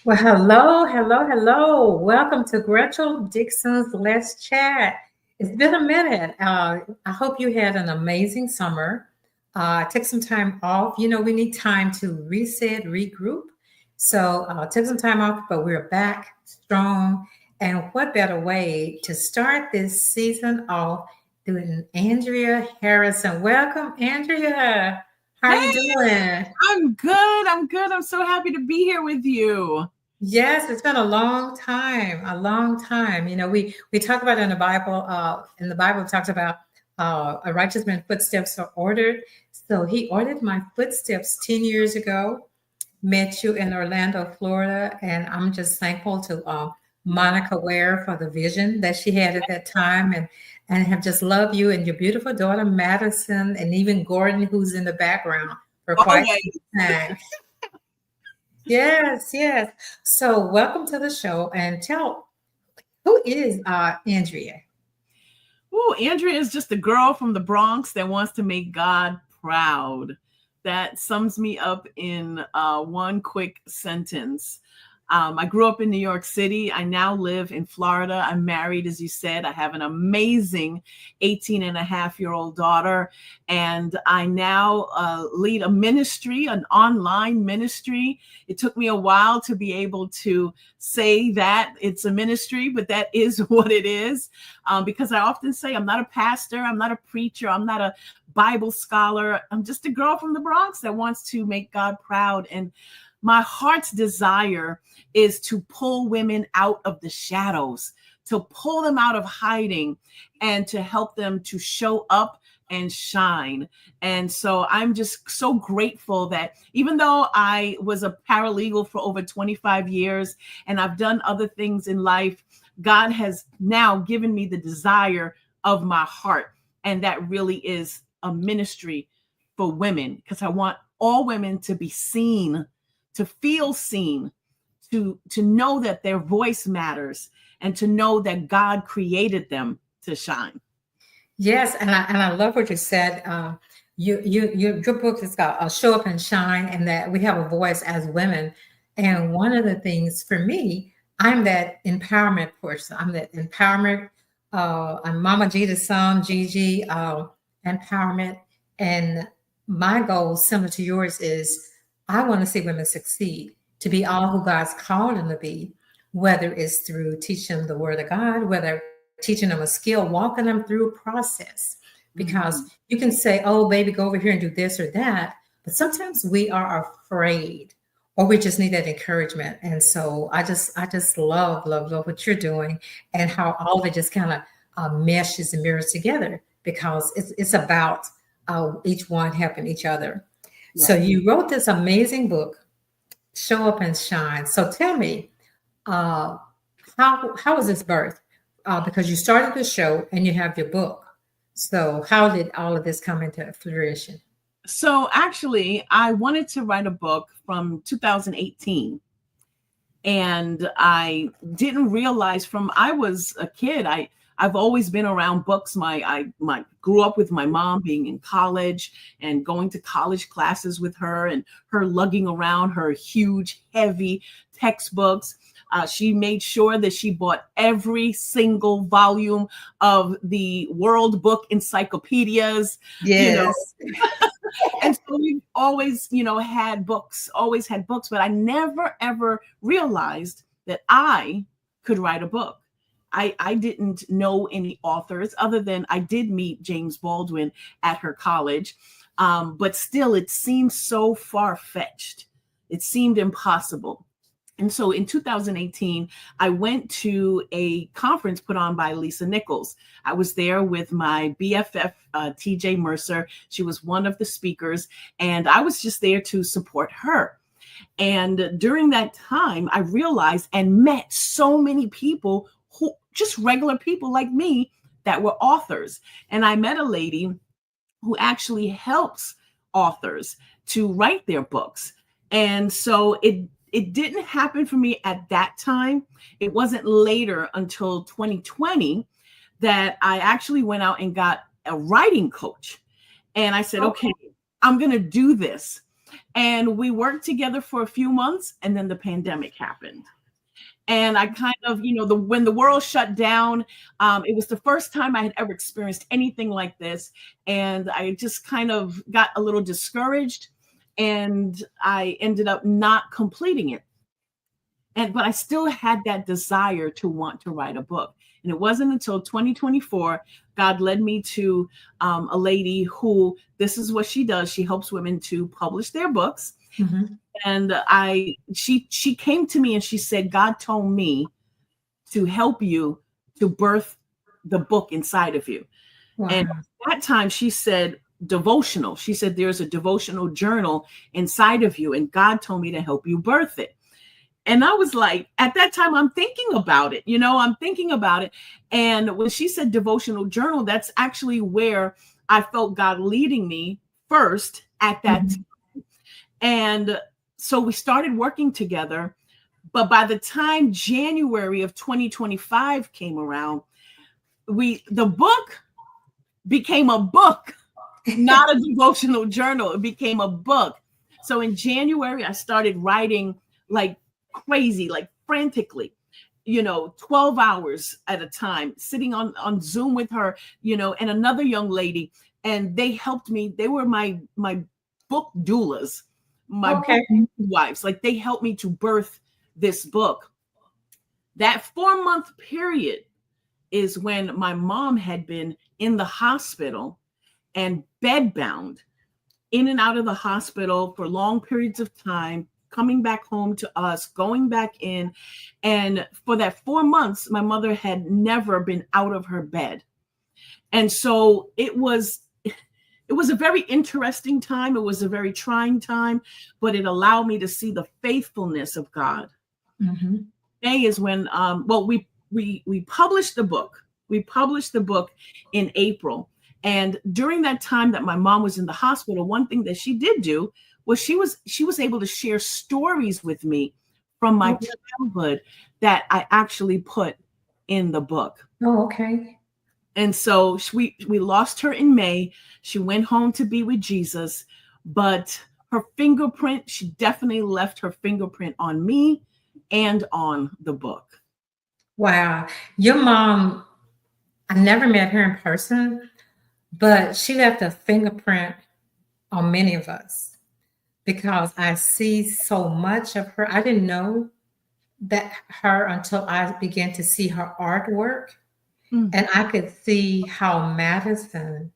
Well, hello, hello, hello. Welcome to Gretchel Dixon's Let's Chat. It's been a minute. I hope you had an amazing summer. Took some time off. You know, we need time to reset, regroup. So took some time off, but we're back strong. And what better way to start this season off than Andrea Harrison? Welcome, Andrea. How are you Hey, doing? I'm good. I'm good. I'm so happy to be here with you. Yes, it's been a long time, a long time. You know, we talk about in the Bible. In the Bible, it talks about a righteous man's footsteps are ordered. So he ordered my footsteps 10 years ago. Met you in Orlando, Florida, and I'm just thankful to Monica Ware for the vision that she had at that time, and have just loved you and your beautiful daughter Madison, and even Gordon, who's in the background for quite Always. some time. Yes, yes. So welcome to the show and tell who is Andrea? Ooh, Andrea is just a girl from the Bronx that wants to make God proud. That sums me up in one quick sentence. I grew up in New York City. I now live in Florida. I'm married, as you said. I have an amazing 18 and a half-year-old daughter. And I now lead a ministry, an online ministry. It took me a while to be able to say that it's a ministry, but that is what it is. Because I often say I'm not a pastor, I'm not a preacher, I'm not a Bible scholar. I'm just a girl from the Bronx that wants to make God proud. And my heart's desire is to pull women out of the shadows, to pull them out of hiding, and to help them to show up and shine. And so I'm just so grateful that even though I was a paralegal for over 25 years and I've done other things in life, God has now given me the desire of my heart. And that really is a ministry for women, because I want all women to be seen, to feel seen, to know that their voice matters, and to know that God created them to shine. Yes, and I love what you said. Your book is called "Show Up and Shine," and that we have a voice as women. And one of the things for me, I'm that empowerment person. I'm that empowerment. I'm Mama G to some, Gigi, empowerment. And my goal, similar to yours, is I want to see women succeed, to be all who God's called them to be, whether it's through teaching them the word of God, whether teaching them a skill, walking them through a process. Because Mhm. you can say, oh, baby, go over here and do this or that. But sometimes we are afraid or we just need that encouragement. And so I just love what you're doing and how all of it just kind of meshes and mirrors together because it's about each one helping each other. So Yes. you wrote this amazing book, Show Up and Shine. So tell me, uh, how was this birth? Because you started the show and you have your book. So how did all of this come into fruition? So actually, I wanted to write a book from 2018. And I didn't realize from I was a kid, I've always been around books. My grew up with my mom being in college and going to college classes with her, and her lugging around her huge, heavy textbooks. She made sure that she bought every single volume of the World Book encyclopedias, you know, Yes. and so we've always, had books, always had books, but I never ever realized that I could write a book. I didn't know any authors other than I did meet James Baldwin at her college. But still, it seemed so far fetched. It seemed impossible. And so in 2018, I went to a conference put on by Lisa Nichols. I was there with my BFF, TJ Mercer. She was one of the speakers, and I was just there to support her. And during that time, I realized and met so many people who just regular people like me that were authors. And I met a lady who actually helps authors to write their books. And so it didn't happen for me at that time. It wasn't later until 2020 that I actually went out and got a writing coach. And I said, Okay. okay, I'm going to do this. And we worked together for a few months, and then the pandemic happened. And I kind of, when the world shut down, it was the first time I had ever experienced anything like this. And I just kind of got a little discouraged, and I ended up not completing it. But I still had that desire to want to write a book. And it wasn't until 2024, God led me to a lady who, this is what she does. She helps women to publish their books. Mhm. And she came to me and she said, God told me to help you to birth the book inside of you. Wow. And at that time she said devotional. She said, there's a devotional journal inside of you, and God told me to help you birth it. And I was like, at that time, I'm thinking about it. I'm thinking about it. And when she said devotional journal, that's actually where I felt God leading me first at that time. And so we started working together. But by the time January of 2025 came around, the book became a book, not a devotional journal. It became a book. So in January, I started writing like crazy, like frantically, 12 hours at a time, sitting on Zoom with her, and another young lady. And they helped me. They were my book doulas, my book wives. Like, they helped me to birth this book. That 4-month period is when my mom had been in the hospital and bedbound, in and out of the hospital for long periods of time, coming back home to us, going back in. And for that 4 months, my mother had never been out of her bed. And so it was a very interesting time. It was a very trying time, but it allowed me to see the faithfulness of God. Mm-hmm. Today is when, we published the book. We published the book in April. And during that time that my mom was in the hospital, one thing that she did do was she was able to share stories with me from my childhood that I actually put in the book. Oh, okay. And so we lost her in May. She went home to be with Jesus, but her fingerprint, she definitely left her fingerprint on me and on the book. Wow. Your mom, I never met her in person, but she left a fingerprint on many of us, because I see so much of her. I didn't know that her until I began to see her artwork. And I could see how Madison,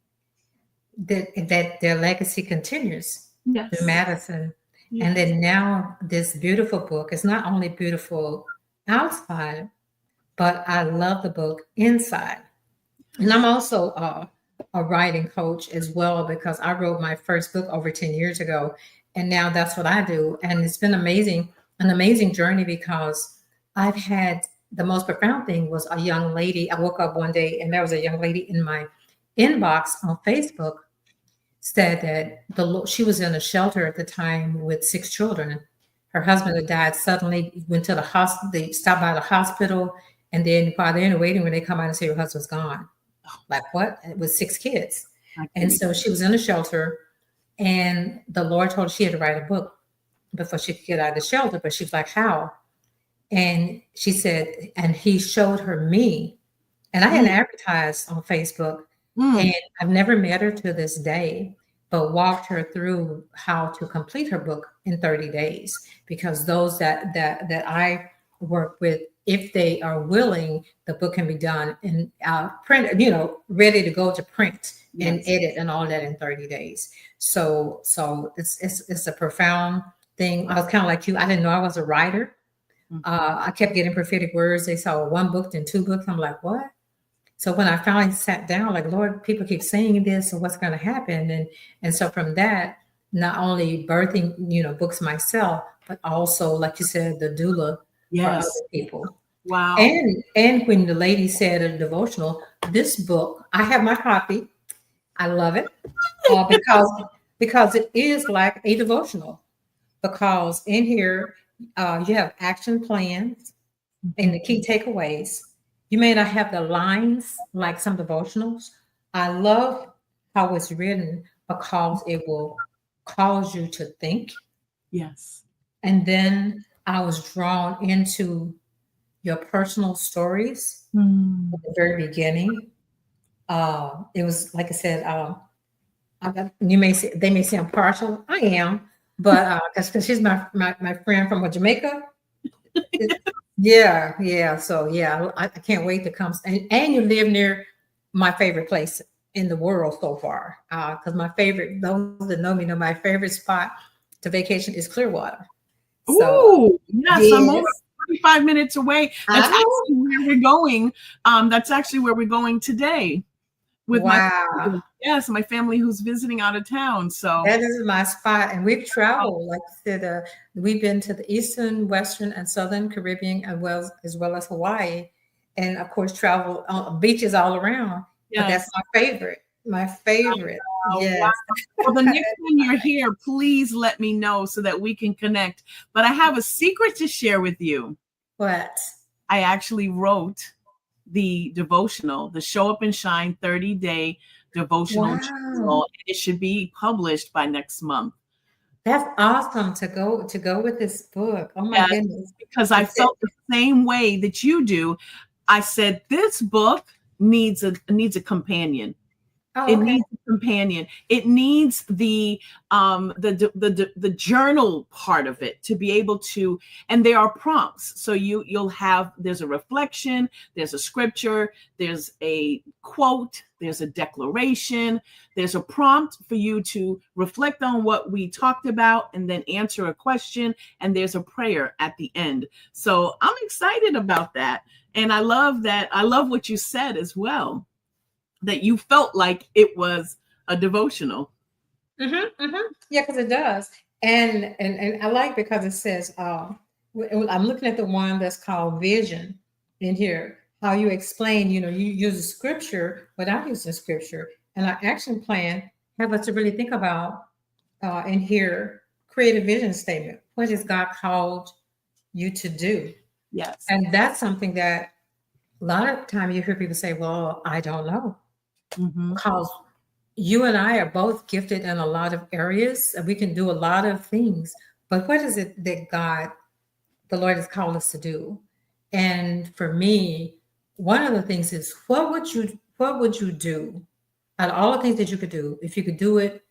that their legacy continues through Madison. Yes. And then now this beautiful book is not only beautiful outside, but I love the book inside. And I'm also a writing coach as well, because I wrote my first book over 10 years ago. And now that's what I do. And it's been an amazing journey, because I've had, the most profound thing was a young lady. I woke up one day and there was a young lady in my inbox on Facebook, said that she was in a shelter at the time with 6 children. Her husband had died suddenly, went to the hospital, they stopped by the hospital. And then while they're in the waiting room, they come out and say, your husband's gone. Like, what? It was 6 kids. And so she was in a shelter, and the Lord told her she had to write a book before she could get out of the shelter. But she was like, how? And she said, and he showed her me. And I hadn't advertised on Facebook. And I've never met her to this day, but walked her through how to complete her book in 30 days. Because those that I work with, if they are willing, the book can be done and print, ready to go to print and edit and all that in 30 days. So it's a profound thing. I was kind of like you. I didn't know I was a writer. I kept getting prophetic words. They saw 1 book, then 2 books. I'm like, what? So when I finally sat down, like, Lord, people keep saying this, so what's going to happen? And so from that, not only birthing, books myself, but also, like you said, the doula for other people. Wow. And when the lady said a devotional, this book, I have my copy. I love it because it is like a devotional. Because in here, you have action plans and the key takeaways. You may not have the lines like some devotionals. I love how it's written, because it will calls you to think. Yes. And then I was drawn into your personal stories at the very beginning. It was like I said, you may say they may say I'm partial. I am, but because she's my friend from Jamaica. Yeah, yeah. So yeah, I can't wait to come. And you live near my favorite place in the world so far. Because my favorite, those that know me know my favorite spot to vacation is Clearwater. So Ooh, yes, I'm yes, only 45 minutes away. I That's know. actually where we're going. That's actually where we're going today with my Wow. family. Yes, my family who's visiting out of town. So That is my spot, and we've traveled. Like I said, we've been to the Eastern, Western, and Southern Caribbean, as well as Hawaii, and of course, travel beaches all around. But that's yes. my favorite. My favorite. Wow. Yes. Well, the next time you're here, please let me know so that we can connect. But I have a secret to share with you. What? I actually wrote the devotional, the Show Up and Shine 30-day devotional Wow. journal. It should be published by next month. That's awesome to go with this book. Oh my Yes, goodness. because I It's it. felt the same way that you do. I said this book needs a companion. Oh, It okay. needs a companion. It needs the journal part of it to be able to, and there are prompts. So you'll have, there's a reflection, there's a scripture, there's a quote, there's a declaration, there's a prompt for you to reflect on what we talked about and then answer a question, and there's a prayer at the end. So I'm excited about that. And I love that. I love what you said as well, that you felt like it was a devotional. Yeah, because it does. And I like because it says I'm looking at the one that's called vision in here. How you explain, you use a scripture without using scripture, and our action plan have us to really think about in here, create a vision statement. What has God called you to do? Yes. And that's something that a lot of time you hear people say, "Well, I don't know," Mm-hmm. because you and I are both gifted in a lot of areas. And we can do a lot of things, but what is it that the Lord has called us to do? And for me, one of the things is what would you do out of all the things that you could do if you could do it,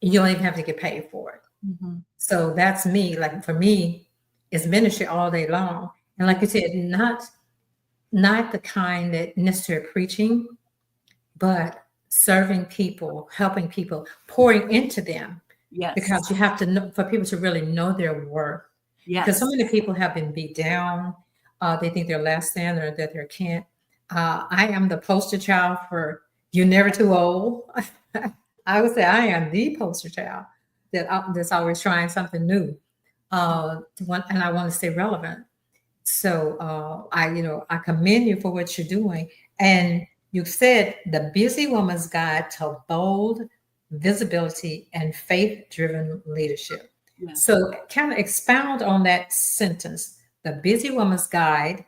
and you don't even have to get paid for it? Mm-hmm. So that's me. Like for me, it's ministry all day long. And like you said, not the kind that necessary preaching, but serving people, helping people, pouring into them, Yes. because you have to know for people to really know their worth. Because so Yes. many people have been beat down. They think they're less than or that they can't. I am the poster child for you're never too old. I would say I am the poster child that's always trying something new. And I want to stay relevant. So I commend you for what you're doing. And you said the busy woman's guide to bold visibility and faith-driven leadership. Yes. So kind of expound on that sentence, the busy woman's guide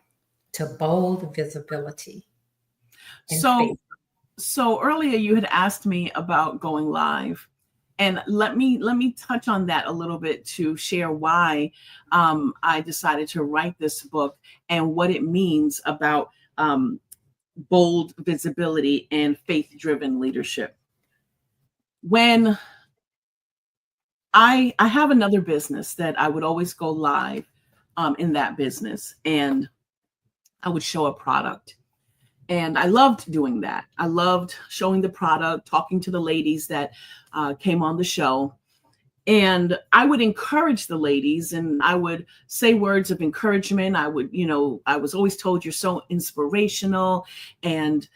to bold visibility and So faith. so earlier you had asked me about going live. And let me touch on that a little bit to share why I decided to write this book and what it means about bold visibility and faith-driven leadership. When I have another business that I would always go live in that business, and I would show a product. And I loved doing that. I loved showing the product, talking to the ladies that came on the show. And I would encourage the ladies, and I would say words of encouragement. I was always told you're so inspirational. And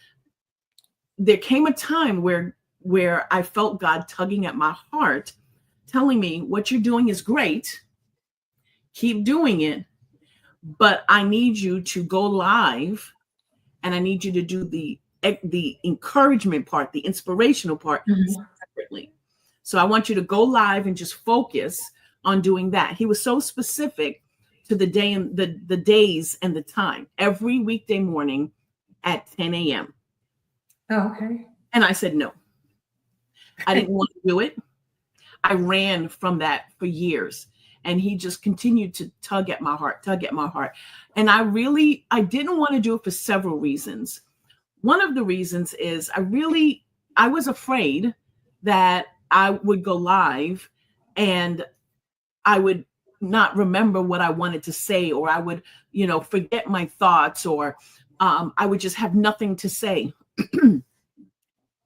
there came a time where I felt God tugging at my heart, telling me what you're doing is great. Keep doing it, but I need you to go live, and I need you to do the encouragement part, the inspirational part Mhm. separately. So I want you to go live and just focus on doing that. He was so specific to the day and the days and the time, every weekday morning at 10 a.m. Oh, okay. And I said no. I didn't want to do it. I ran from that for years. And he just continued to tug at my heart. And I didn't want to do it for several reasons. One of the reasons is I was afraid that I would go live and I would not remember what I wanted to say, or I would, forget my thoughts, or I would just have nothing to say.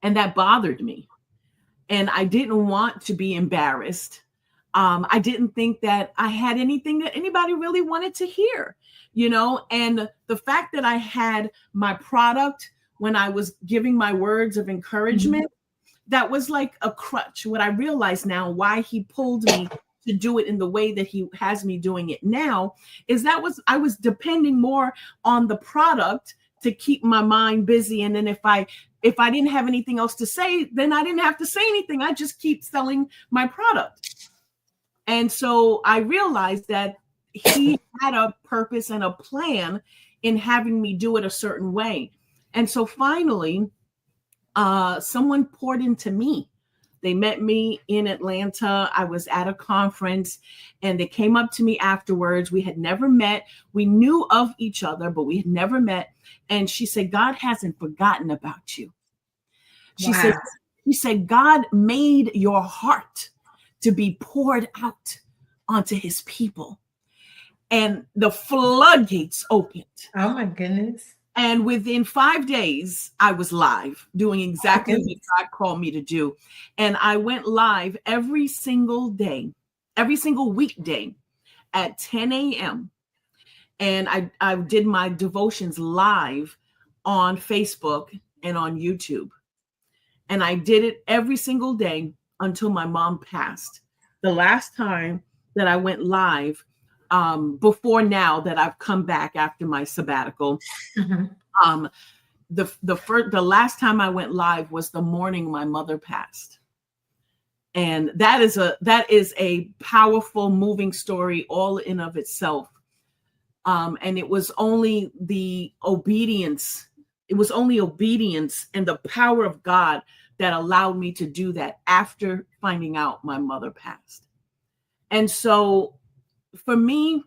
And that bothered me. And I didn't want to be embarrassed. I didn't think that I had anything that anybody really wanted to hear, and the fact that I had my product when I was giving my words of encouragement, that was like a crutch. What I realize now, why he pulled me to do it in the way that he has me doing it now, is I was depending more on the product to keep my mind busy. And then if I didn't have anything else to say, then I didn't have to say anything. I just keep selling my product. And so I realized that he had a purpose and a plan in having me do it a certain way. And so finally, someone poured into me. They met me in Atlanta. I was at a conference and they came up to me afterwards. We had never met. We knew of each other, but we had never met. And she said, God hasn't forgotten about you. She said, God made your heart to be poured out onto his people. And the floodgates opened. Oh my goodness. And within 5 days, I was live doing exactly what God called me to do. And I went live every single day, every single weekday at 10 a.m. And I did my devotions live on Facebook and on YouTube. And I did it every single day until my mom passed. The last time that I went live, before now that I've come back after my sabbatical, the last time I went live was the morning my mother passed. And that is a powerful, moving story all in of itself. And it was only the obedience. It was only obedience and the power of God that allowed me to do that after finding out my mother passed. And so for me,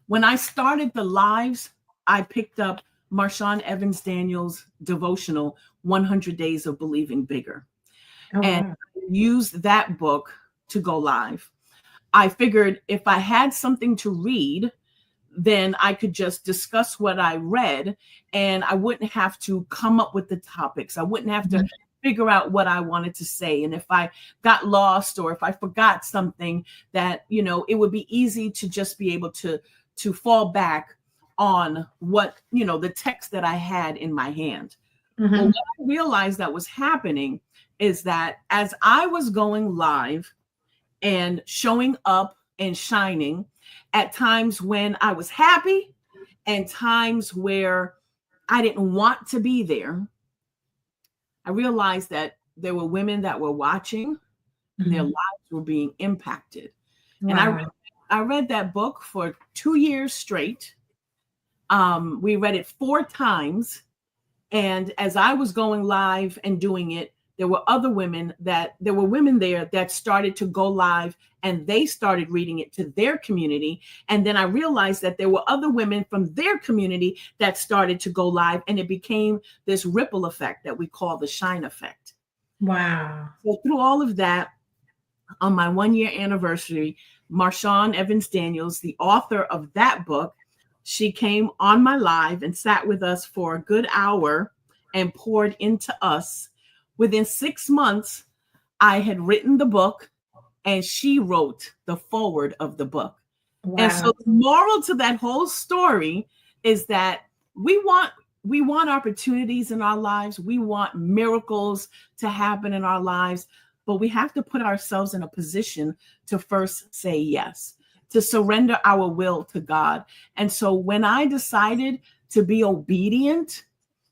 when I started the lives, I picked up Marshawn Evans Daniels' devotional, 100 Days of Believing Bigger, and used that book to go live. I figured if I had something to read, then I could just discuss what I read and I wouldn't have to come up with the topics. I wouldn't have to figure out what I wanted to say. And if I got lost or if I forgot something, that, it would be easy to just be able to fall back on what, the text that I had in my hand. But what I realized that was happening is that as I was going live and showing up and shining, at times when I was happy and times where I didn't want to be there, I realized that there were women that were watching and their lives were being impacted. Wow. And I read that book for 2 years straight. We read it 4 times. And as I was going live and doing it, there were women there that started to go live and they started reading it to their community. And then I realized that there were other women from their community that started to go live, and it became this ripple effect that we call the shine effect. Wow. So through all of that, on my 1-year anniversary, Marshawn Evans Daniels, the author of that book, she came on my live and sat with us for a good hour and poured into us. Within 6 months, I had written the book and she wrote the foreword of the book. Wow. And so the moral to that whole story is that we want opportunities in our lives. We want miracles to happen in our lives, but we have to put ourselves in a position to first say yes, to surrender our will to God. And so when I decided to be obedient,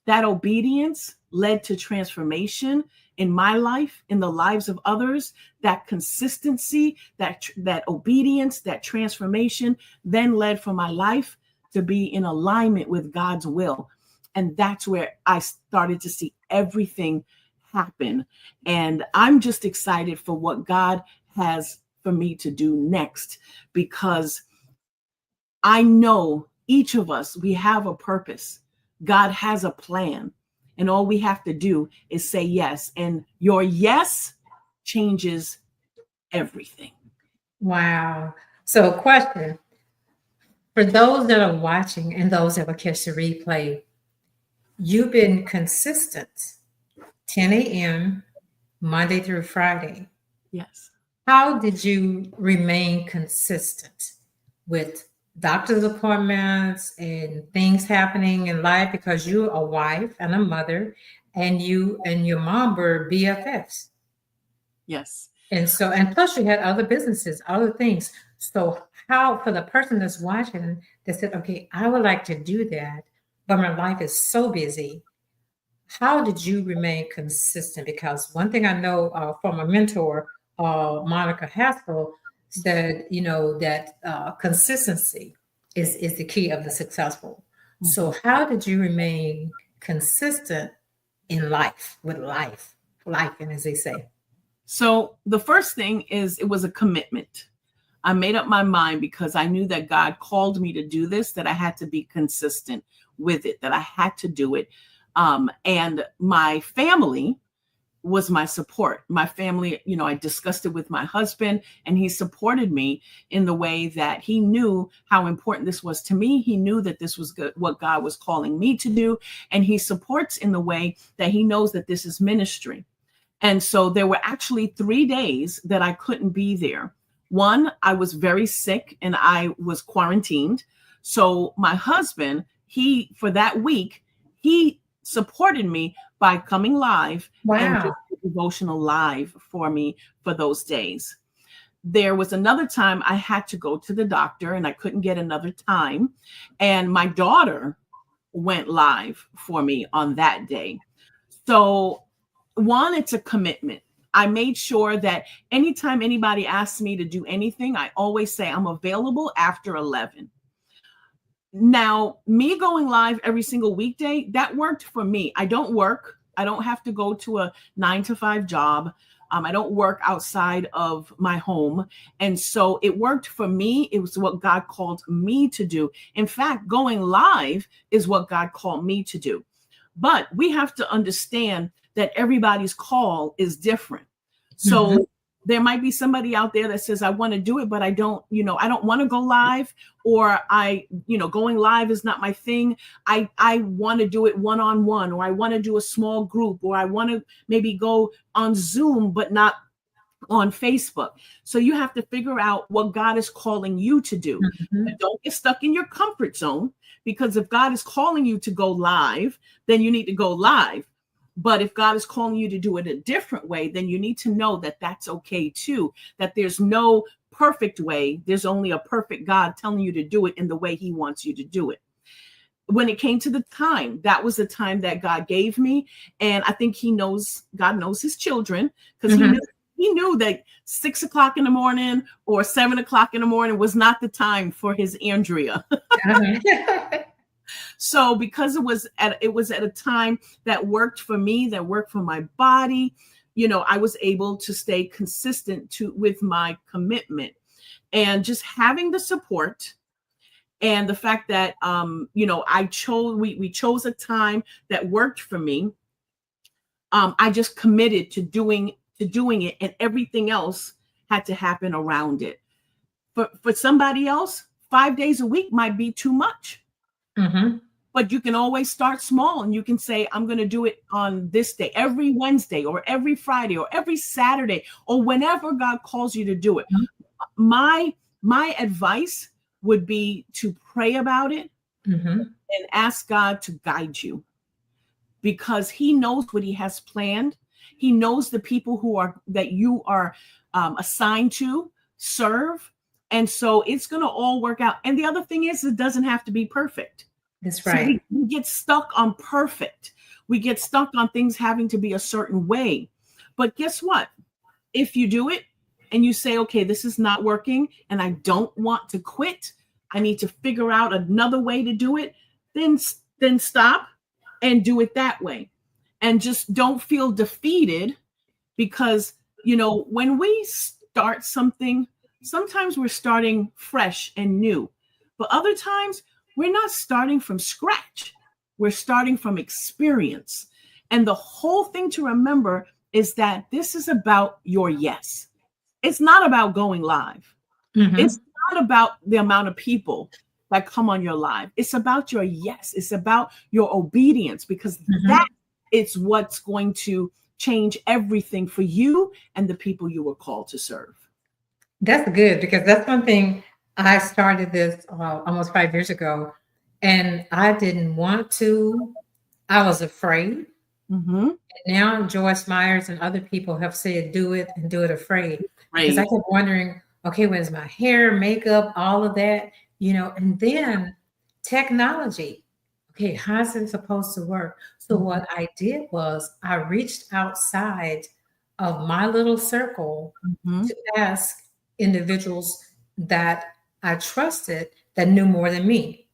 that obedience led to transformation in my life, in the lives of others. That consistency, that obedience, that transformation then led for my life to be in alignment with God's will. And that's where I started to see everything happen. And I'm just excited for what God has for me to do next, because I know each of us, we have a purpose. God has a plan. And all we have to do is say yes. And your yes changes everything. Wow. So, question for those that are watching and those that will catch the replay, you've been consistent 10 a.m. Monday through Friday. Yes. How did you remain consistent with doctor's appointments and things happening in life, because you're a wife and a mother and you and your mom were BFFs? Yes. And so, and plus you had other businesses, other things. So how, for the person that's watching that said, okay, I would like to do that, but my life is so busy. How did you remain consistent? Because one thing I know from a mentor, Monica Haskell, said, you know, that consistency is the key of the successful. So how did you remain consistent in life, with life, and as they say? So the first thing is, it was a commitment. I made up my mind, because I knew that God called me to do this, that I had to be consistent with it, that I had to do it. And my family was my support. My family, you know, I discussed it with my husband, and he supported me in the way that he knew how important this was to me. He knew that this was good, what God was calling me to do. And he supports in the way that he knows that this is ministry. And so there were actually 3 days that I couldn't be there. One, I was very sick and I was quarantined. So my husband, for that week, he supported me by coming live and Wow. doing devotional live for me for those days. There was another time I had to go to the doctor and I couldn't get another time. And my daughter went live for me on that day. So one, it's a commitment. I made sure that anytime anybody asks me to do anything, I always say I'm available after 11. Now, me going live every single weekday, that worked for me. I don't work. I don't have to go to a 9-to-5 job. I don't work outside of my home. And so it worked for me. It was what God called me to do. In fact, going live is what God called me to do. But we have to understand that everybody's call is different. So there might be somebody out there that says, I want to do it, but I don't want to go live, or going live is not my thing. I want to do it one-on-one, or I want to do a small group, or I want to maybe go on Zoom, but not on Facebook. So you have to figure out what God is calling you to do. But don't get stuck in your comfort zone, because if God is calling you to go live, then you need to go live. But if God is calling you to do it a different way, then you need to know that that's okay too, that there's no perfect way. There's only a perfect God telling you to do it in the way he wants you to do it. When it came to the time, that was the time that God gave me. And I think God knows his children, because he knew that 6 o'clock in the morning or 7 o'clock in the morning was not the time for his Andrea. So because it was at a time that worked for me, that worked for my body, I was able to stay consistent with my commitment, and just having the support, and the fact that we chose a time that worked for me. I just committed to doing it, and everything else had to happen around it. For somebody else, 5 days a week might be too much. But you can always start small, and you can say, I'm going to do it on this day, every Wednesday or every Friday or every Saturday, or whenever God calls you to do it. My advice would be to pray about it and ask God to guide you, because he knows what he has planned. He knows the people that you are assigned to serve. And so it's going to all work out. And the other thing is, it doesn't have to be perfect. That's right. So we get stuck on perfect. We get stuck on things having to be a certain way. But guess what? If you do it and you say, okay, this is not working and I don't want to quit, I need to figure out another way to do it, then stop and do it that way. and just don't feel defeated, because, when we start something, sometimes we're starting fresh and new, but other times we're not starting from scratch. We're starting from experience. And the whole thing to remember is that this is about your yes. It's not about going live. Mm-hmm. It's not about the amount of people that come on your live. It's about your yes. It's about your obedience, because that is what's going to change everything for you and the people you were called to serve. That's good, because that's one thing. I started this almost 5 years ago, and I didn't want to. I was afraid. Mm-hmm. And now Joyce Myers and other people have said, do it and do it afraid. Right. Because I kept wondering, okay, when's my hair, makeup, all of that, and then technology. Okay, how's it supposed to work? So what I did was I reached outside of my little circle to ask individuals that I trusted that knew more than me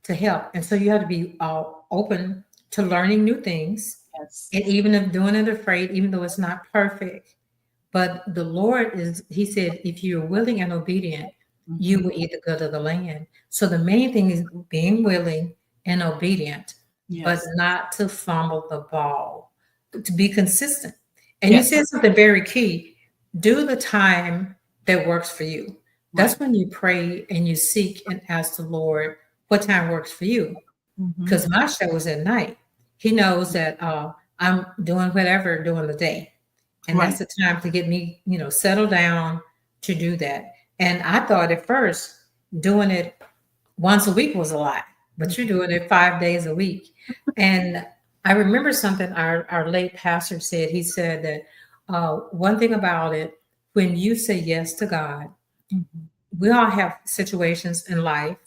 to help. And so you have to be open to learning new things. Yes. And even if doing it afraid, even though it's not perfect, but the Lord he said, if you're willing and obedient, you will eat the good of the land. So the main thing is being willing and obedient, but not to fumble the ball, to be consistent. And you said something very key: do the time that works for you. That's when you pray and you seek and ask the Lord what time works for you. Because my show is at night. He knows that I'm doing whatever during the day. And that's the time to get me, settled down to do that. And I thought at first doing it once a week was a lot, but you're doing it 5 days a week. And I remember something our late pastor said. He said that one thing about it, when you say yes to God, we all have situations in life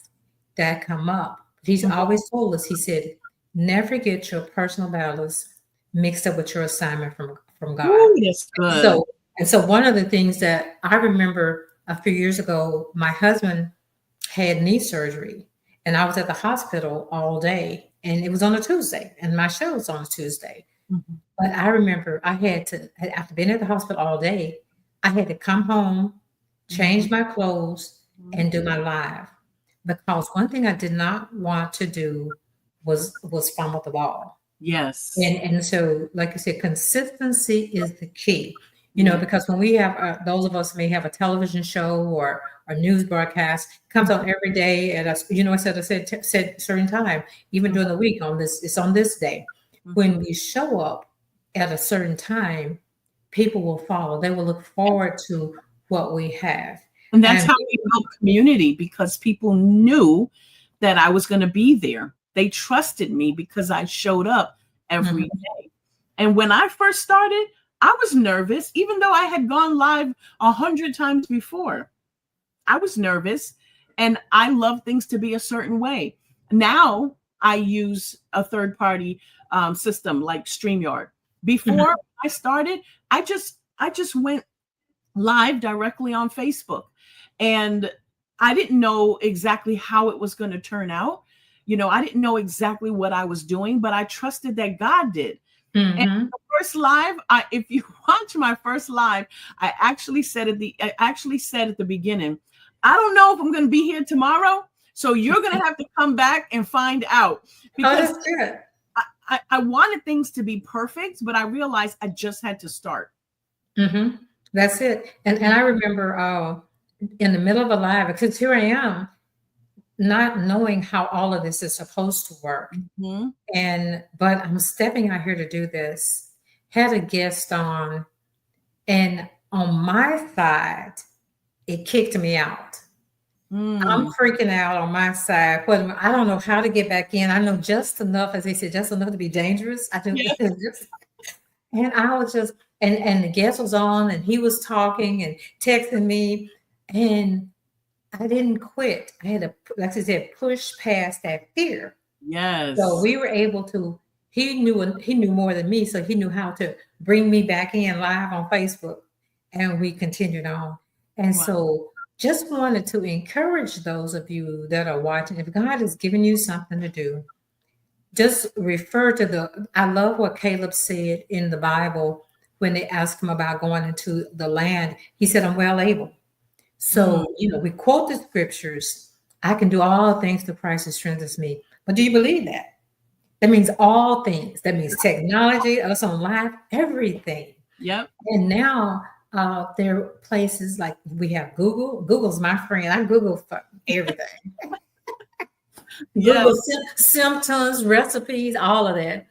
that come up. He's always told us, he said, never get your personal battles mixed up with your assignment from God. Ooh, that's good. So one of the things that I remember a few years ago, my husband had knee surgery, and I was at the hospital all day, and it was on a Tuesday, and my show was on a Tuesday. But I remember I had to, after being at the hospital all day, I had to come home, change my clothes, and do my live. Because one thing I did not want to do was fumble the ball. Yes. And so, like I said, consistency is the key. Because when we have those of us may have a television show or a news broadcast, comes on every day at us. I said certain time, even during the week it's on this day. When we show up at a certain time, people will follow. They will look forward to what we have. And that's how we built community, because people knew that I was going to be there. They trusted me because I showed up every day. And when I first started, I was nervous, even though I had gone live 100 times before. I was nervous, and I love things to be a certain way. Now I use a third-party system like StreamYard. Before I started, I just went live directly on Facebook. And I didn't know exactly how it was going to turn out. I didn't know exactly what I was doing, but I trusted that God did. And the first live, if you watch my first live, I actually said at the beginning, I don't know if I'm going to be here tomorrow, so you're going to have to come back and find out. Because that's good. I wanted things to be perfect, but I realized I just had to start. That's it. And I remember in the middle of a live, because here I am, not knowing how all of this is supposed to work. But I'm stepping out here to do this. Had a guest on, and on my side, it kicked me out. I'm freaking out on my side. I don't know how to get back in. I know just enough, as they said, just enough to be dangerous. I think, and I was just, and the guest was on, and he was talking and texting me, and I didn't quit. I had to, like I said, push past that fear. Yes. So we were able to. He knew more than me, so he knew how to bring me back in live on Facebook, and we continued on. And so, just wanted to encourage those of you that are watching. If God has given you something to do, just refer to I love what Caleb said in the Bible when they asked him about going into the land. He said, I'm well able. Mm, So, we quote the scriptures. I can do all things through Christ who strengthens me. But do you believe that? That means all things. That means technology, us on live, everything. yep. And now there are places like we have Google. Google's my friend. I Google for everything. Yes. Google symptoms, recipes, all of that.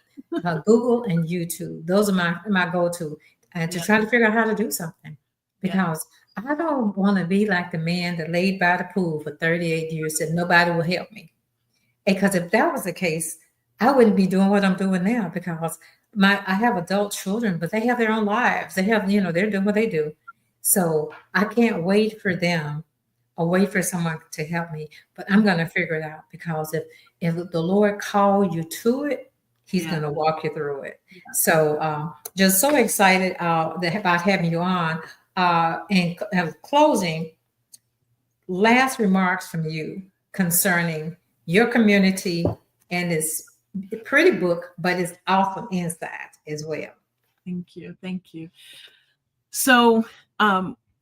Google and YouTube. Those are my go-to. And to Yeah. try to figure out how to do something. Yeah. Because I don't want to be like the man that laid by the pool for 38 years, said nobody will help me. Because if that was the case, I wouldn't be doing what I'm doing now because I have adult children, but they have their own lives. They have, they're doing what they do. So I can't wait for them or wait for someone to help me. But I'm going to figure it out because if the Lord called you to it, He's Yeah. going to walk you through it. So just so excited about having you on. And closing, last remarks from you concerning your community and this pretty book, but it's awesome inside as well. Thank you. Thank you. So,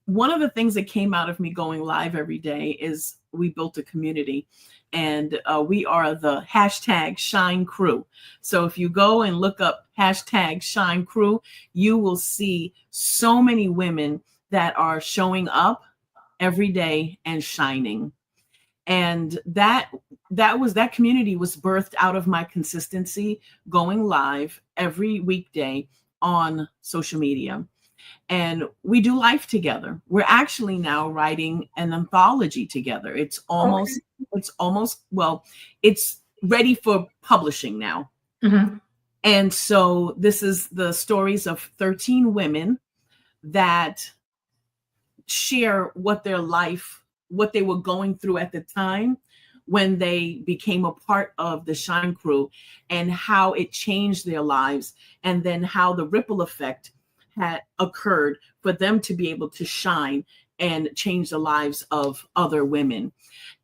one of the things that came out of me going live every day is we built a community, and we are the hashtag Shine Crew. So if you go and look up hashtag Shine Crew, you will see so many women that are showing up every day and shining. And that community was birthed out of my consistency going live every weekday on social media. And we do life together. We're actually now writing an anthology together. It's almost well, it's ready for publishing now. Mm-hmm. And so this is the stories of 13 women that share what they were going through at the time when they became a part of the Shine Crew, and how it changed their lives, and then how the ripple effect had occurred for them to be able to shine and change the lives of other women.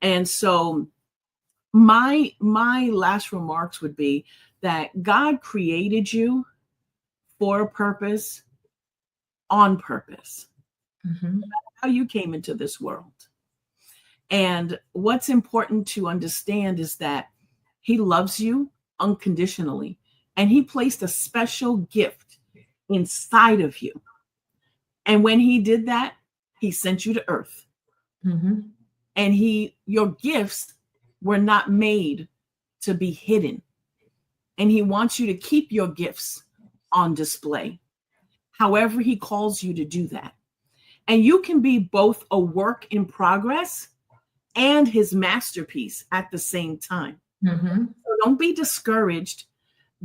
And so my last remarks would be that God created you for a purpose, on purpose. Mm-hmm. How you came into this world. And what's important to understand is that He loves you unconditionally, and He placed a special gift inside of you. And when He did that, He sent you to earth. Mm-hmm. And your gifts were not made to be hidden. And He wants you to keep your gifts on display, however He calls you to do that. And you can be both a work in progress and His masterpiece at the same time. Mm-hmm. So don't be discouraged.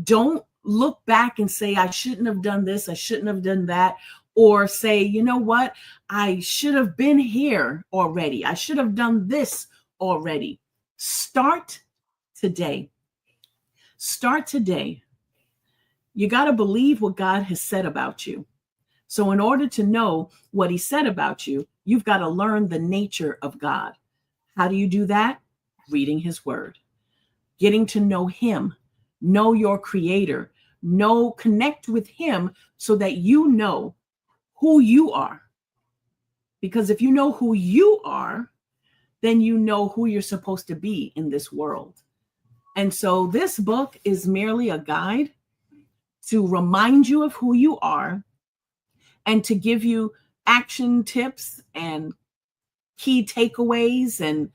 Don't look back and say, I shouldn't have done this, I shouldn't have done that. Or say, you know what, I should have been here already. I should have done this already. Start today. Start today. You got to believe what God has said about you. So in order to know what He said about you, you've got to learn the nature of God. How do you do that? Reading His word, getting to know Him, know your Creator, connect with Him so that you know who you are. Because if you know who you are, then you know who you're supposed to be in this world. And so this book is merely a guide to remind you of who you are and to give you action tips and key takeaways and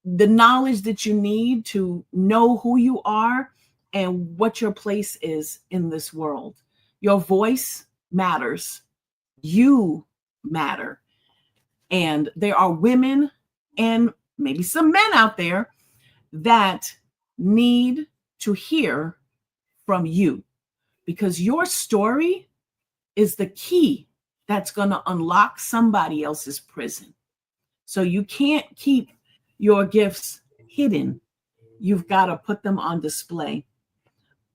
the knowledge that you need to know who you are and what your place is in this world. Your voice matters. You matter. And there are women and maybe some men out there that need to hear from you, because your story is the key that's going to unlock somebody else's prison. So you can't keep your gifts hidden. You've got to put them on display,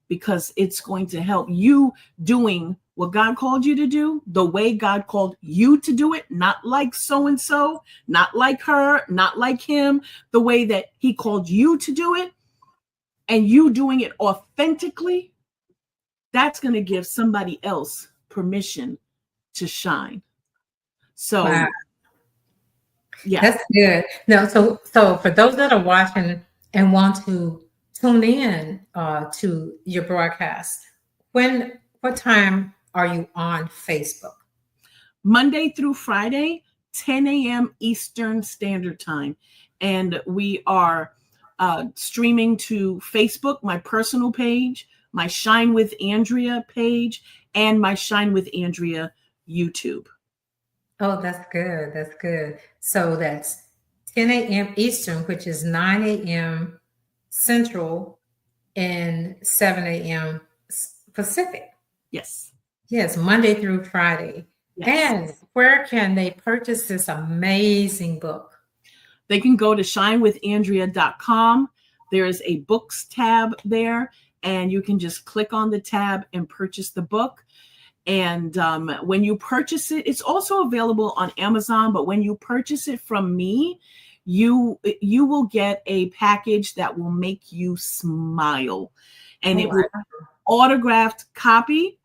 because it's going to help you doing what God called you to do, the way God called you to do it, not like so-and-so, not like her, not like him, the way that He called you to do it. and you doing it authentically, that's going to give somebody else permission to shine. So, Wow. yeah. That's good. No, so for those that are watching and want to tune in to your broadcast, what time are you on Facebook? Monday through Friday, 10 a.m. Eastern Standard Time. And we are streaming to Facebook, my personal page, my Shine with Andrea page, and my Shine with Andrea YouTube. Oh, that's good. That's good. So that's 10 a.m. Eastern, which is 9 a.m. Central and 7 a.m. Pacific. Yes. Yes, Monday through Friday. Yes. And where can they purchase this amazing book? They can go to shinewithandrea.com. There is a books tab there, and you can just click on the tab and purchase the book. And when you purchase it, it's also available on Amazon. But when you purchase it from me, you will get a package that will make you smile, and it will be autographed copy.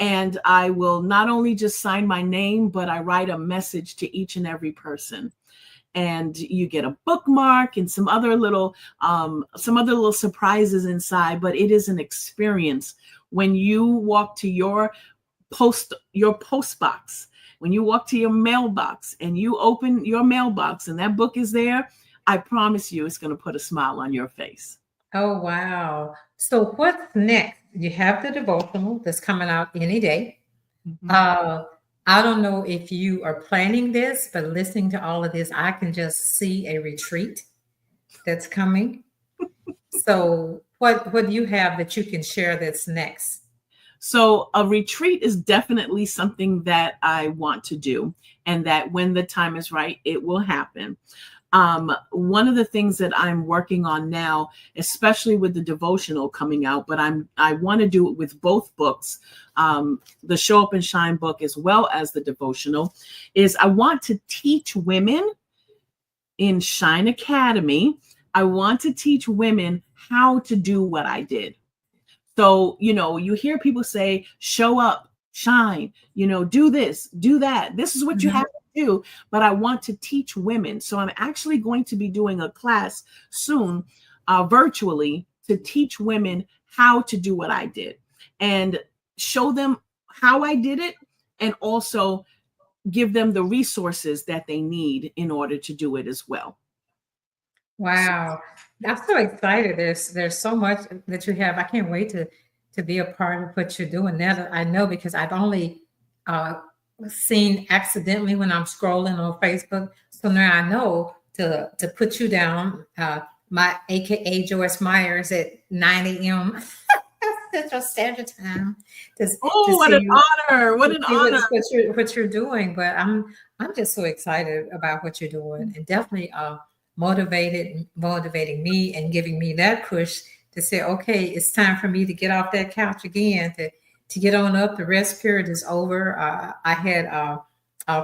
And I will not only just sign my name, but I write a message to each and every person. And you get a bookmark and some other little surprises inside. But it is an experience when you walk to your post box, when you walk to your mailbox and you open your mailbox and that book is there. I promise you, it's going to put a smile on your face. Oh, wow. So what's next? You have the devotional that's coming out any day. Mm-hmm. I don't know if you are planning this, but listening to all of this, I can just see a retreat that's coming. So what do you have that you can share that's next? So a retreat is definitely something that I want to do, and that when the time is right, it will happen. One of the things that I'm working on now, especially with the devotional coming out, but I want to do it with both books, the Show Up and Shine book as well as the devotional, is I want to teach women in Shine Academy. I want to teach women how to do what I did. So, you hear people say, show up, shine, do this, do that. This is what you have to do. But I want to teach women. So I'm actually going to be doing a class soon, virtually, to teach women how to do what I did and show them how I did it, and also give them the resources that they need in order to do it as well. Wow. I'm so excited. There's so much that you have. I can't wait to be a part of what you're doing now. I know because I've only seen accidentally when I'm scrolling on Facebook. So now I know to put you down, my AKA Joyce Myers at 9 a.m. Central Standard Time. What an honor. What an honor. What you're doing. But I'm just so excited about what you're doing, and definitely motivating me and giving me that push to say, okay, it's time for me to get off that couch again, to get on up. The rest period is over. I had,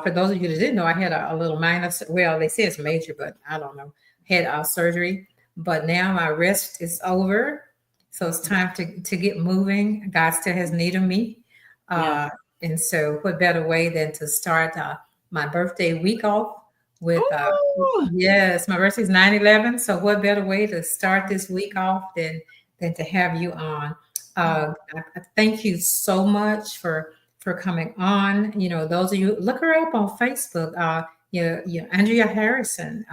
for those of you that didn't know, I had a little minor, well, they say it's major, but I don't know, had surgery, but now my rest is over. So it's time to get moving. God still has need of me. And so what better way than to start my birthday week off with, yes, my birthday is 9/11. So what better way to start this week off than to have you on. I thank you so much for coming on. Those of you, look her up on Facebook, Andrea Harrison,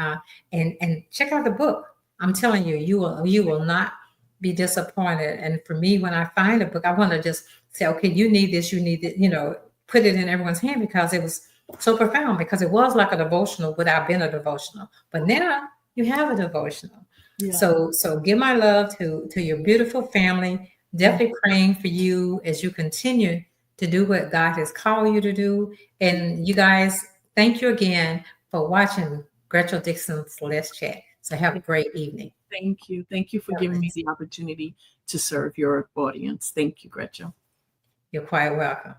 and check out the book. I'm telling you, you will not be disappointed. And for me, when I find a book, I want to just say, okay, you need this, put it in everyone's hand, because it was so profound, because it was like a devotional without being a devotional. But now you have a devotional. Yeah. So give my love to your beautiful family. Definitely praying for you as you continue to do what God has called you to do. And you guys, thank you again for watching Gretchel Dixon's Let's Chat. So have a great evening. Thank you. Thank you for giving me the opportunity to serve your audience. Thank you, Gretchel. You're quite welcome.